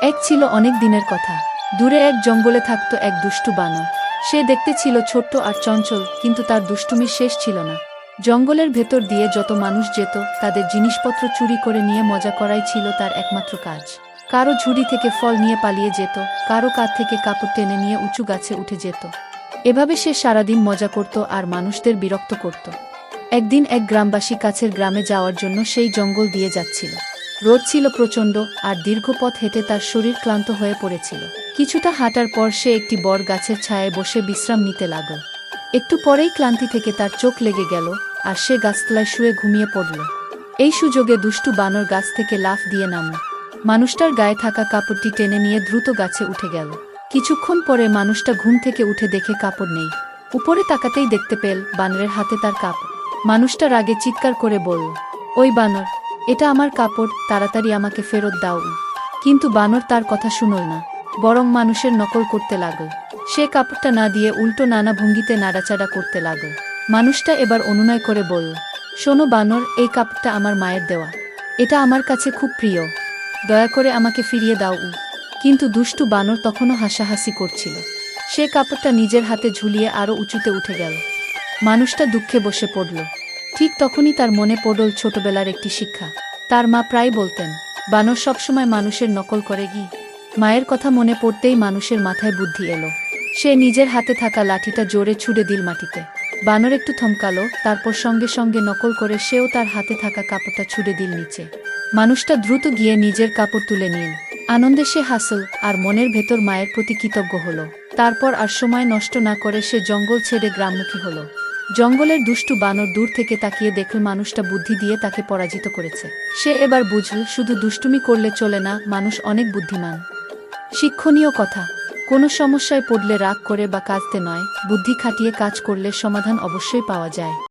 এক ছিল অনেক দিনের কথা। দূরে এক জঙ্গলে থাকত এক দুষ্টু বানর। সে দেখতে ছিল ছোট্ট আর চঞ্চল, কিন্তু তার দুষ্টুমির শেষ ছিল না। জঙ্গলের ভেতর দিয়ে যত মানুষ যেত, তাদের জিনিসপত্র চুরি করে নিয়ে মজা করাই ছিল তার একমাত্র কাজ। কারো ঝুড়ি থেকে ফল নিয়ে পালিয়ে যেত, কারো কাঁধ থেকে কাপড় টেনে নিয়ে উঁচু গাছে উঠে যেত। এভাবে সে সারাদিন মজা করত আর মানুষদের বিরক্ত করত। একদিন এক গ্রামবাসী কাছের গ্রামে যাওয়ার জন্য সেই জঙ্গল দিয়ে যাচ্ছিল। রোদ ছিল প্রচণ্ড, আর দীর্ঘ পথ হেঁটে তার শরীর ক্লান্ত হয়ে পড়েছিল। কিছুটা হাঁটার পর সে একটি বড় গাছের ছায়ায় বসে বিশ্রাম নিতে লাগল। একটু পরেই ক্লান্তি থেকে তার চোখ লেগে গেল, আর সে গাছতলায় শুয়ে ঘুমিয়ে পড়ল। এই সুযোগে দুষ্টু বানর গাছ থেকে লাফ দিয়ে নামল। মানুষটার গায়ে থাকা কাপড়টি টেনে নিয়ে দ্রুত গাছে উঠে গেল। কিছুক্ষণ পরে মানুষটা ঘুম থেকে উঠে দেখে কাপড় নেই। উপরে তাকাতেই দেখতে পেল বানরের হাতে তার কাপড়। মানুষটা রাগে চিৎকার করে বলল, ওই বানর, এটা আমার কাপড়, তাড়াতাড়ি আমাকে ফেরত দাও। কিন্তু বানর তার কথা শুনল না, বরং মানুষের নকল করতে লাগল। সে কাপড়টা না দিয়ে উল্টো নানা ভঙ্গিতে নাড়াচাড়া করতে লাগল। মানুষটা এবার অনুনয় করে বলল, শোনো বানর, এই কাপড়টা আমার মায়ের দেওয়া। এটা আমার কাছে খুব প্রিয়, দয়া করে আমাকে ফিরিয়ে দাও। কিন্তু দুষ্টু বানর তখনও হাসাহাসি করছিল। সে কাপড়টা নিজের হাতে ঝুলিয়ে আরও উঁচুতে উঠে গেল। মানুষটা দুঃখে বসে পড়ল। ঠিক তখনই তার মনে পড়ল ছোটবেলার একটি শিক্ষা। তার মা প্রায় বলতেন, বানর সবসময় মানুষের নকল করে গি। মায়ের কথা মনে পড়তেই মানুষের মাথায় বুদ্ধি এলো। সে নিজের হাতে থাকা লাঠিটা জোরে ছুড়ে দিল মাটিতে। বানর একটু থমকালো, তারপর সঙ্গে সঙ্গে নকল করে সেও তার হাতে থাকা কাপড়টা ছুড়ে দিল নিচে। মানুষটা দ্রুত গিয়ে নিজের কাপড় তুলে নিল। আনন্দে সে হাসল, আর মনের ভেতর মায়ের প্রতি কৃতজ্ঞ হল। তারপর আর সময় নষ্ট না করে সে জঙ্গল ছেড়ে গ্রামমুখী হল। জঙ্গলের দুষ্টু বানর দূর থেকে তাকিয়ে দেখল মানুষটা বুদ্ধি দিয়ে তাকে পরাজিত করেছে। সে এবার বুঝল, শুধু দুষ্টুমি করলে চলে না, মানুষ অনেক বুদ্ধিমান। শিক্ষণীয় কথা, কোনো সমস্যায় পড়লে রাগ করে বা কাঁদতে নয়, বুদ্ধি খাটিয়ে কাজ করলে সমাধান অবশ্যই পাওয়া যায়।